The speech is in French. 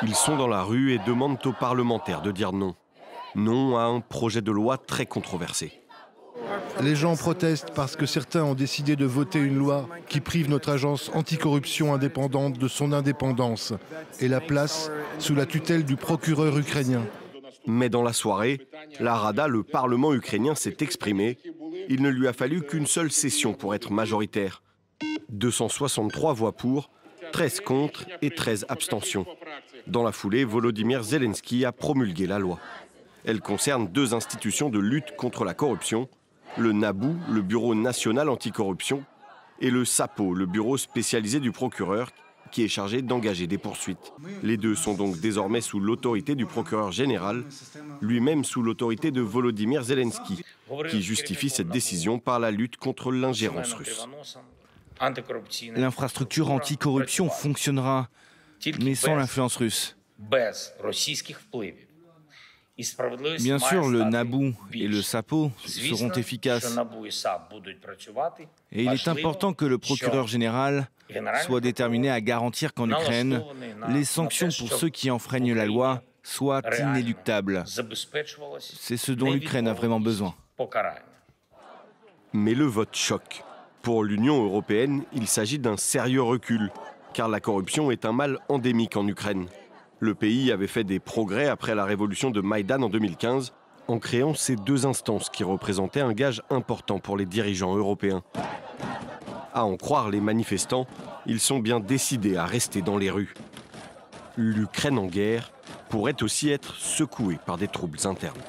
Ils sont dans la rue et demandent aux parlementaires de dire non. Non à un projet de loi très controversé. Les gens protestent parce que certains ont décidé de voter une loi qui prive notre agence anticorruption indépendante de son indépendance et la place sous la tutelle du procureur ukrainien. Mais dans la soirée, la Rada, le Parlement ukrainien, s'est exprimé. Il ne lui a fallu qu'une seule session pour être majoritaire. 263 voix pour, 13 contre et 13 abstentions. Dans la foulée, Volodymyr Zelensky a promulgué la loi. Elle concerne deux institutions de lutte contre la corruption, le NABU, le Bureau national anticorruption, et le SAPO, le bureau spécialisé du procureur, qui est chargé d'engager des poursuites. Les deux sont donc désormais sous l'autorité du procureur général, lui-même sous l'autorité de Volodymyr Zelensky, qui justifie cette décision par la lutte contre l'ingérence russe. L'infrastructure anticorruption fonctionnera, mais sans l'influence russe. Bien sûr, le NABU et le SAPO seront efficaces. Et il est important que le procureur général soit déterminé à garantir qu'en Ukraine, les sanctions pour ceux qui enfreignent la loi soient inéluctables. C'est ce dont l'Ukraine a vraiment besoin. Mais le vote choque. Pour l'Union européenne, il s'agit d'un sérieux recul, car la corruption est un mal endémique en Ukraine. Le pays avait fait des progrès après la révolution de Maïdan en 2015, en créant ces deux instances qui représentaient un gage important pour les dirigeants européens. À en croire les manifestants, ils sont bien décidés à rester dans les rues. L'Ukraine en guerre pourrait aussi être secouée par des troubles internes.